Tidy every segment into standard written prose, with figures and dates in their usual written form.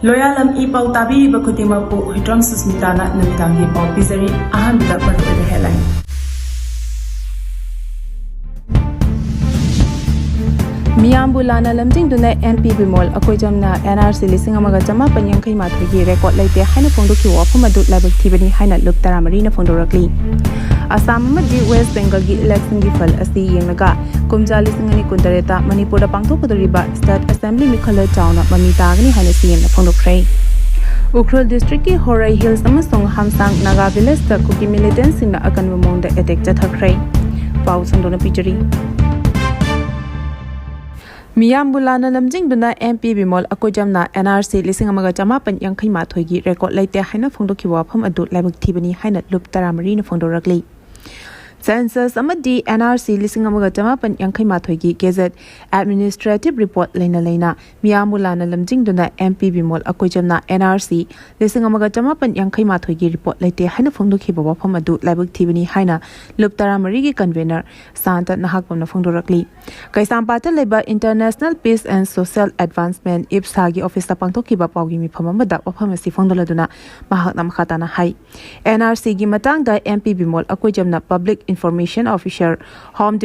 Loyalam E-PAO tabi bakutimappu hitram susmitana namitangi pau pizari ahanbida maruoiba headline. Miyambulana lamjing duna MP bimol akoijamna NRC lising amaga jama panyankai mathugi record laite haina phongdoki wafam adu labak thibani haina luk taramari na phongdorakli. Assam amadi West Bengal gi election gi fal asi yengnaga kumja lising ani kuntareta Manipur da pangthokpadoriba State Assembly Mikhala town mami tagni haina CM na phongdokrai. Ukhrul district ki Horei hills amasong Hamsang Naga village da Kuki Militantsinna Akanba Maongda attack chathakrai. Pau sandona pichari. Miyambulana lamjing duna MP bimol akojamna NRC lising amaga jama pan yankai mathoigi record laite haina phongdoki wafam adu laibak thibani haina lup taramari na phongdorakli. Census amadi NRC lising amaga jama pan yankai mathoigi gazette administrative report leina Miyambulana lamjing duna MP bimol akojamna NRC lising amaga jama pan yankai mathoigi report laite haina phongdoki wafam adu laibak thibani haina lup taramari gi convener Santa nahakpam na phongdorakli. Kaisampata leba International Peace and Social Advancement IPSA gi office ta pangthoki ba pawgi mi phamamada wafamasi phongdoladuna mahakna makhatana hai NRC gi matangda MP bimol akojamna public information officer home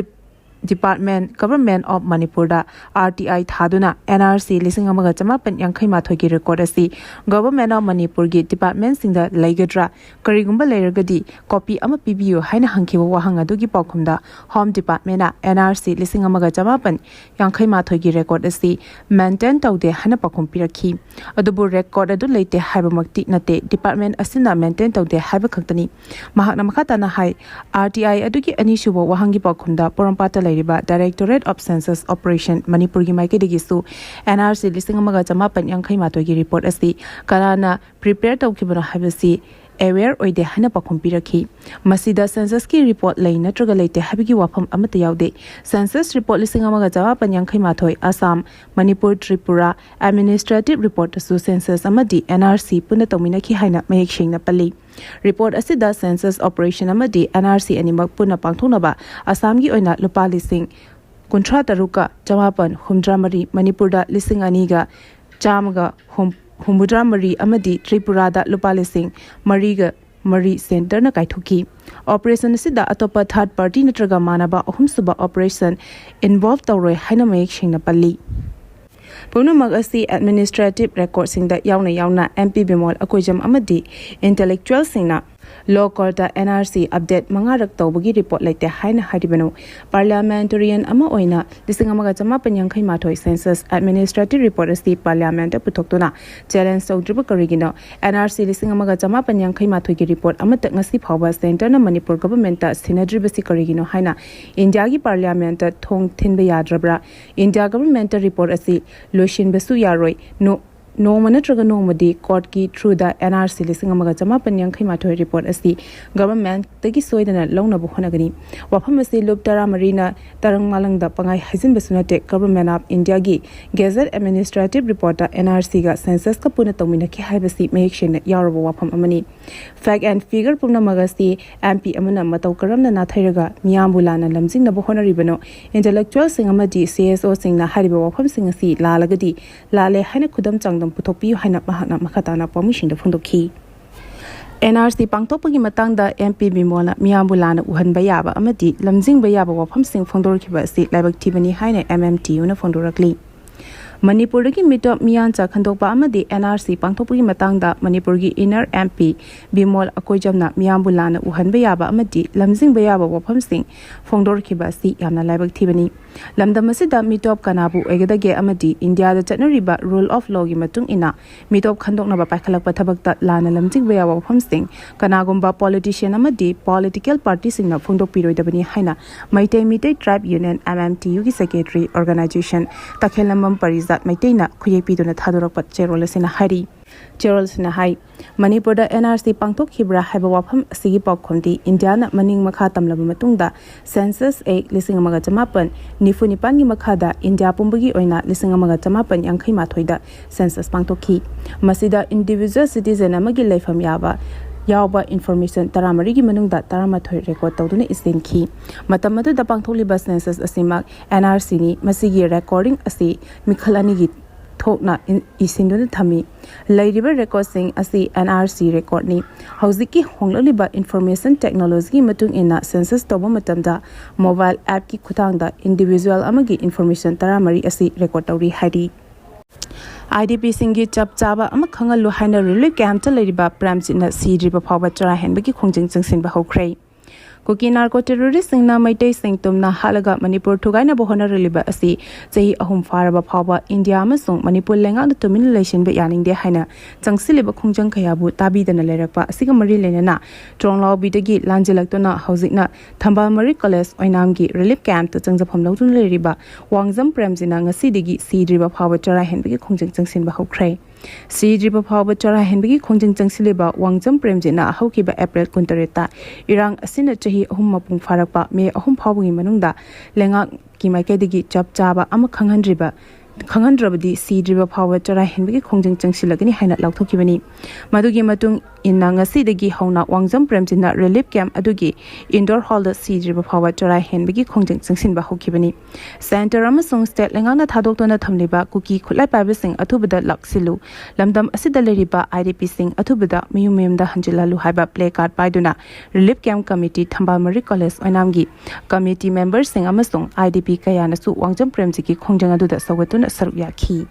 Department Government of Manipur da RTI thaduna NRC lising amaga jama pan yankai mathogi record asi Government of Manipur gi department singda laigadra karigumba lairagadi copy ama PBU haina hangkiwa wahang adugi paukhumda Home Department na NRC lising amaga jama pan yankai mathogi record asi maintain taude hana pakhum pirakhi adubu record adu leite haibamakti nate department asina maintain taude haiba khaktani mahakna makhata na hai RTI adugi ani shubo wahangi paukhumda porampata Directorate of Census Operation Manipur gi maikedi su NRC lising amaga jama pan yankai mathogi report asi karana prepare tawkibana habasi aware oide hana pakhum pirakhi masida census ki report lai natraga leite habigi wafam amata yaude census report lising amaga jama pan yankai mathoi Assam Manipur Tripura administrative report su census amadi NRC puna tomina ki haina mayek shingna pali report asida census operation amadi NRC animak puna pangthunaba Assam gi oina lupa lising kuntra taruka jamapan humdramari Manipur da lising aniga jamaga humudra mari amadi Tripura da lupa lising mariga Mari Center na kaithuki operation sida atopa third party natraga manaba ahum suba operation involved tawroi haina mayek shingna palli Punamak asi administrative record singda yauna MP bimol akojam amadi intellectual singna law court da NRC update mangarak tawbagi report laite haina haribano parliamentarian ama oina lising amaga jama panyankai mathoi census administrative report asi parliament putoktona challenge tawdriba karigino NRC lising amaga jama panyankai mathoi gi report amata ngasi phawba center na Manipur government ta sinadribasi karigino haina India gi parliament ta thong thinba yadrabra India government report asi loishin besu yaroi no manatraga no madi court ki through the NRC lising amaga jama panyankai mathoi report asi government tagi soidana longna bu honagani wafam asi lup tara marina tarang malang da pangai hajin besunate government of India gi gazette administrative report da NRC ga census ka puna tomina ki haibasi mayekshena yarabo wafam amani fact and figure pumna magasi MP amana matau karamna na thairaga miyambulana lamjing na bu honaribano intellectual sing amadi CSO sing na hariba wafam sing asi lalagadi lale haina khudam chang putopi haina mahana makhatana permission da phondokhi NRC pangtopagi matangda MP bimona miyambulana uhanba yaba amadi lamjing ba yaba wafam sing phondorkhiba si laibak thibani haina MMTU na phondorakli Manipur gi mitop miyancha khandokpa amadi NRC pangtopagi matangda Manipur gi inner MP bimol akojamna miyambulana uhanba yaba amadi lamjing ba yaba wafam sing phondorkhiba si yamna laibak thibani lamdam asida mitop kanabu egedage amadi India da chatnariba rule of law gi matung ina mitop khandokna ba pakhalakpa thabakta lana lamjing ba yaba wafam sing kanagumba politician amadi political party singna phondok piroidabani haina maitai mitai tribe union MMTU gi secretary organization takhelamam pariza maitaina khuyepi dona thadorak cherol sina hari cherol sina hai Manipur da NRC pangthok khibra haiba wafam asigi paukhomdi India na maning makha tamlaba matungda census a lising amaga jamapan nifunipan gi makha da India pumbagi oina lising amaga jamapan yankai mathoida census pangthokhi masida individual citizen amagi laifam yaba yawba information taramari gi manungda taramathoi record tawduna isenki matam adu da pangtholiba census asimak NRC ni masigi recording asi mikhalani gi thokna isinduna thami lairiba record sing asi NRC record ni hauziki honglaliba information technology matung ina census toba matamda mobile app ki khutangda individual amagi information taramari asi record tawri hari IDP singi chap chaba ama khangalu haina relief camp chalariba pramchina sidriba phawba chara henbagi khongjing changsin ba hokhrei Kuki narco terrorist singna maitai sing tumna halaga Manipur thugaina bohona reliba asi chahi ahum faraba phawba India amasung Manipur lenga da tumin relation ba yaning de haina changsiliba khongjang khayabu tabidana lerakpa asiga mari lenana tronglao bidagi lanjilaktuna hauzikna Thambal Mari College oinamgi relief camp to changjapam lawtun leriba wangjam premjina ngasi digi sidriba phawba chara henbagi khongjang changsin ba hokhrei Sidriba phawba chara henbagi khongjang changsiliba wangjam premjina haukiba April 28 irang asina chahi ahum mapung farakpa me ahum phawbangi manungda lenga ki maikaidagi chap chaba ama khangandrabadi sidriba phawba chara henbagi khongjang changsilagani haina lauthokibani madugi matung inna ngasidagi hauna wangjam premjina relief camp adugi indoor hall da sidriba phawba chara henbagi khongjang changsinba hokibani center amasung state lengana thadoktona thamliba Kuki khulai paiba sing athubada laksilu lamdam asida leriba IDP sing athubada miyumemda hanjilalu haiba play card paiduna relief camp committee Thambal Mari College oinamgi committee members sing amasung IDP kayana su wangjam premjigi khongjang aduda sawatuna saruk yakhi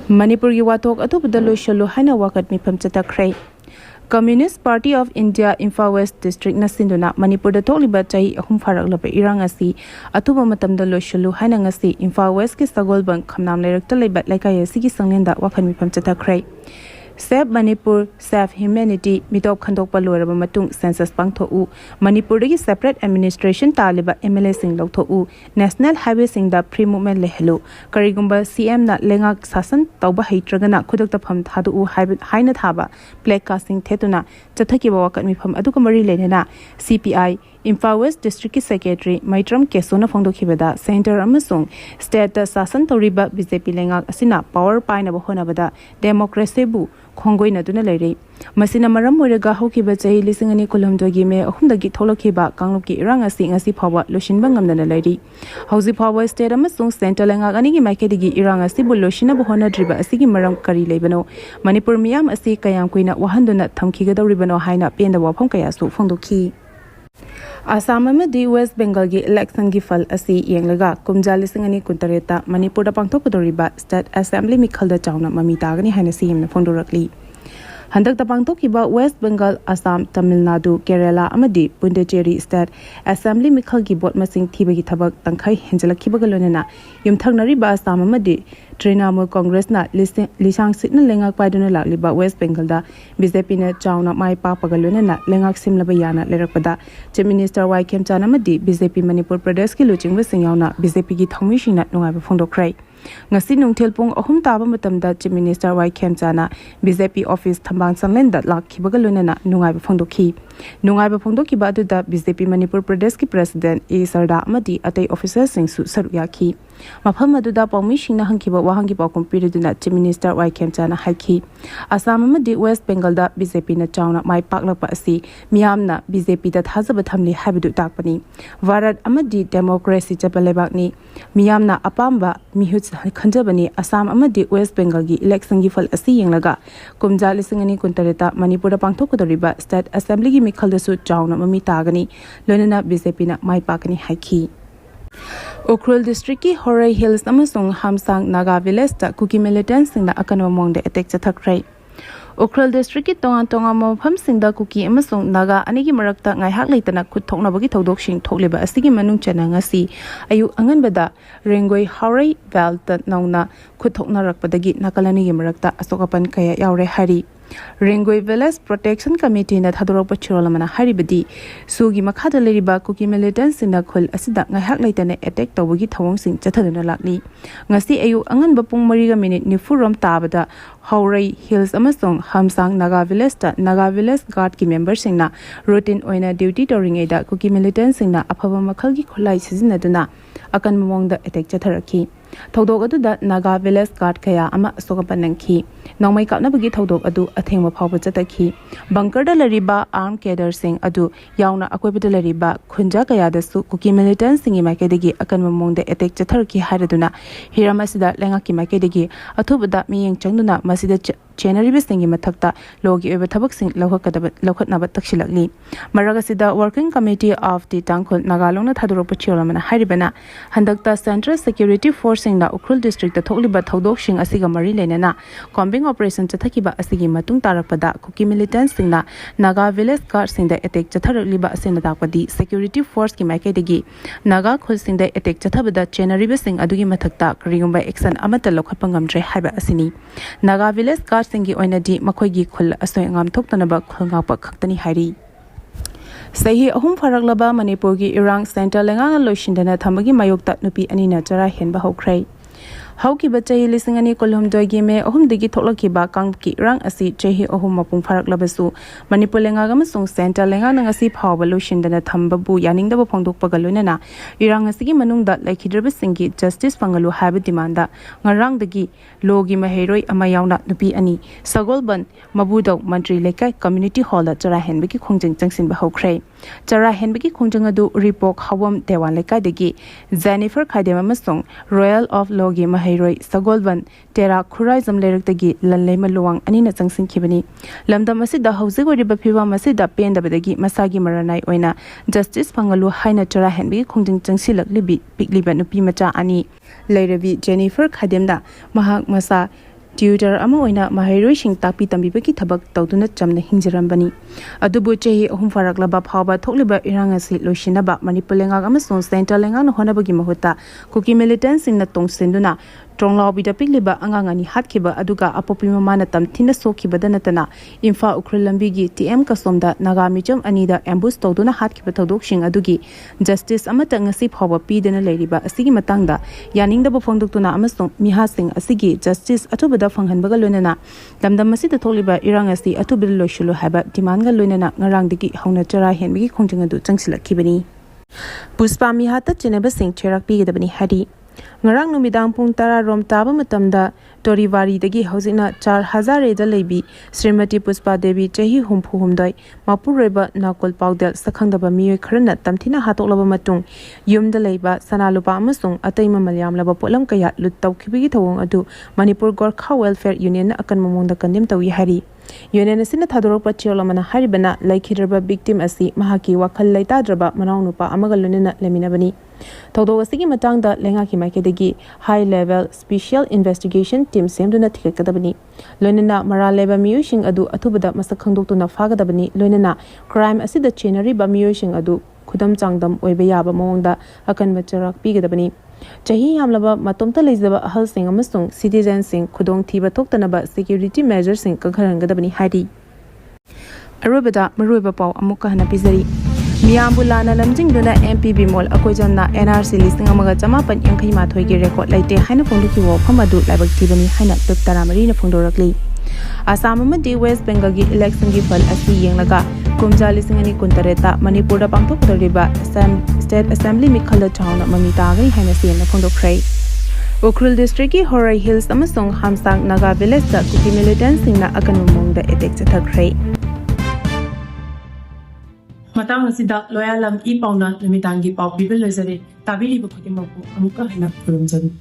Manipur gi watok athubada loishalu haina wakat mifam chatakhrai Communist Party of India Imphal West District na sinduna Manipur da thokliba chai ahum faraklaba irang asi athuba matamda loishalu haina ngasi Imphal West ki sagolbang khamnam leirakta leibat laikai asigi sanglenda wakhan mifam chatakhrai Save Manipur, Save Humanity, Mitop Khandokpa Loraba Matung, Census Pangtho'u, Manipur dagi separate administration taliba MLA sing Lawtho'u, National Highway sing da free movement lehelu, Karigumba CM na lengak sasan tauba heitragana khudakta pham thadu'u haina thaba, black casting thetuna, chathakiba wakat mifam aduka mari lenena, CPI, Imphal West District Secretary Maitram Kesona Phongdokhibada Center amasung State Sasan Toriba BJP lengak asina power paina bahonabada democracy bu khongoina duna leirei masina maram moiraga hokiba chahi lisingani kulumdogi me ahumdagi tholokhiba kanglupki irang asi ngasi phawa loshinba ngamdana leiri hauzi phawa state amasung center lengak anigi maikadigi irang asi bu loshina bahona driba asigi maram kari leibano Manipur miyam asi kayam kuina wahanduna thamkhigadawribano haina penda wafam kaya su phongdokhi Assam amadi West Bengal gi election gi fal asi yenglaga kumja lisingani kuntareta Manipur da pangthokudoriba State Assembly mikhalda chawna mami tagani haina CM na phondorakli Handak da pangthokiba West Bengal Assam Tamil Nadu Kerala amadi Pondicherry State Assembly mikhal gi bot masing thibagi thabak tangkhai henjalakhibaga lonena yumthagnariba Assam amadi Trinamool Congress na lisang sit na lengak paiduna lakliba West Bengal da BJP na chawna mai papaga lonena lengak simlaba yana lerakpada Chief Minister Kem Chanamadi BJP Manipur Pradesh ki luching singyawna BJP gi thongmising na nungaiba phongdokrai ngasi nungthel pung ahum taba matamda Chief Minister Kem Chana BJP office thambang sanglenda lakhibaga lonena nungaiba phongdokhiba aduda BJP Manipur Pradesh ki President E Sarda amadi atai officers sing su saruyakhi mafam aduda pawmising na hangkiba wahangi paw kompiriduna Chief Minister Kem Chana haikhi Assam amadi West Bengal da BJP na chawna mai paklapa asi miyamna BJP da thajaba thamli haibudu takpani Varat amadi democracy chapalebakni miyamna apamba mihut khanjabani Assam amadi West Bengal gi election gi fal asi yenglaga kumja lisingani kuntareta Manipur da pangthokudoriba State Assembly gi mikhalda su chawna mami tagani lonena BJP na mai pakani haikhi Ukhrul district ki Horei Hills amasung Hamsang Naga village ta Kuki Militantsinna Akanba Maongda attack chathakrai Ukhrul district ki tonga mafam singda Kuki amasung Naga anigi marakta ngaihak leitana khutthoknabagi thodok thokliba asigi manung chana ngasi ayu anganbada Rengoi Horei Val ta nauna khutthoknarakpadagi nakalani gi marakta asokapan kaya yaure hari Rengoi Village Protection Committee na thadorokpa chirolamana haribadi sugi makhada leriba Kuki Militantsinna khul asida ngaihak leitana attack tawagi thawong chathaduna lakni ngasi ayu anganba pung 3 nifurom tabada Horei Hills amasung Hamsang Naga Village ta Naga Village Guard ki member singna routine oina duty toringaida Kuki Militantsinna aphaba makhalgi khulai sizinaduna Akanba Maongda attack chatharaki Thodok aduda Naga village guard kaya ama sokapan nangki. Nongmai kapnabagi thodok adu athengma phawba chatakhi. Bunker da lariba armed cadres sing adu yauna akoibada lariba khunja kaya dasu Kuki militant singi maikadagi Akanba Maongda attack chatharki hairaduna hiramasida lengaki maikadagi athubada miyeng changduna masida Generally, singi mathakta logi over tabak sing lokat nabat takshilakli. Maragasida working committee of the Tangkol Nagalona Tadoropa Chiramana Haribana Handakta Central Security Forcing the Ukhrul district the Toliba Todok Shing Asiga Mari Lenana Combing Operation Chatakiba Asigi Matung Tarapada Kuki Militantsinna Naga village guard sing the attack Chathariba Asinadapadi Security Force Kimakadegi Naga Khul sing the attack Chatabada Generally sing Adugi Mathakta Rigumba Exan Amata Lokapangamdre Haba Asini Naga village guard Singi Oinadi Makoigi Khul Asoy Ngam Toktanaba Khulngapa Kaktani Hari. Sahi Ahum Faraglaba Manipurgi Irang Center Lengana Loshindana Tamagi Mayokta Nupi Anina Jara Henba Hokray. Hauki Bachahi Lisingani Kolum Doigime Ahum Digi Tolokiba Kangki Rang Asi Jehi Ahum Mapung Faraklabasu Manipur Lengamasung Center Lengana Asi Power Lushindana Tambabu Yaning the Pondok Pagalunana Irang Asigi Manung that like Hidrabasingi Justice Pangalu Habit Demanda Ngarang Dagi Logi Maheroi Amayauna Nupi Ani Sagolban Mabudo Mantri Leka Community Hall Jara Henbiki Kongjang Jangsin Bahokray Jara Henbiki Kongjangadu Repok Hawam Dewan Leka Degi Jennifer Kademamasung Royal of Logi Maheroi Sagolban Tera Kurizam Lerectagi Lalema Luang Anina Jangsin Kibani Lamda Masida Hausigo Ribapiva Masida Pendabadagi Masagi Maranai Oina Justice Pangalu Haina Jara Henbiki Kongjang Jangsilak Libi Pigliban Nupi Macha Ani Lerevi Jennifer Kademda Mahak Masa Tutor Amoina Maheroi Shing Tapi Tambibaki Tabak Tautuna Jamna Hinjarambani Adubu Chehi Hum Faraklaba Paba Tokliba Irangasi Loshinaba Manipulenga Amazon Center Lengan Honabagi Mahuta Kuki Militantsinna Tong Senduna Tronglao Bida Pigliba Angangani Hatkiba Aduga Apopima Manatam Tina Sokiba Danatana Infa Ukhrul Lambigi TM Kasomda Naga Mijam Anida Ambush Toduna Hatkiba Todok Shing Adugi Justice Amata Ngasi Phawa Pidana Leriba Asigi Matangda Yaning the Bofondukuna Amazon Miha Singh Asigi Justice Atubada Fanghanbaga Lunana Lamda Masida Toliba Irangasi Atubil Loshulu Haba Dimanga Lunana Ngarang Digi Hauna Jara Henbigi Kongjangadu Jangsila Kibani Puspa Mihata Cheneba Singh Cherak Pigabani Hadi Ngarang numidang pung tara rom taba matamda Torivari dagi hausina 4,000 da leibi Srimati Puspa Devi Chehi Humpu Humdoi Mapureba Nakol Paudel Sakhangdaba Miyoy Kharana Tamthina Hatoklaba Matung Yumda Leiba Sanalupa Amasung Ataima Malyam Laba Polam Kaya Lut Tawkhibigi Thawong Adu Manipur Gorkha Welfare Union Akanba Maongda Kandem Tawi Hari Union Asina Thadorokpa Chirolamana Haribana Laikhidraba victim asi Mahaki Wakhal Laitadraba Manaunupa Amagalunina Leminabani Todo Asigi Matangda Lengaki Makedegi High Level Special Investigation Team Semduna Tikadabani Lunina Maraleba Miyushing Adu Atubada Masakhangdokuna Fagadabani Lunina Crime Asida Chenariba Miyushing Adu Kudam Changdam Oibayaba Maongda Akanba Charak Pigadabani Chahi Hamlaba Matomta Lizaba Ahal Singh Amasung Citizen Singh Kudong Thiba Toktanaba Security Measures Singh Kakharangadabani Hari Arubada Maruba Pau Amuka Hana Pizari Miambulana Lamjingduna MPB Mall Akojamna NRC listing Amaga Jamapan Yankai Mathoigi record Laite Hana Fonduki Wo Pamadu Labak Tibani Hana Tuktara Marina Fondorakli Asamamadi West Bengal gi election gi fal asi yenglaga kumja lisingani kuntareta Manipur da pangthok dariba State Assembly Mikhala Town Mamita gai haina siam na phondokrai Ukhrul district ki Horei Hills amasung Hamsang Naga village da Kuki Militantsinna Akanba Maongda attack chathakrai Matang Sida Loyalam E-PAO na Namitangi Pau Bibil Lazare Tabili Bukutimapu Amuka Hina Kurumjari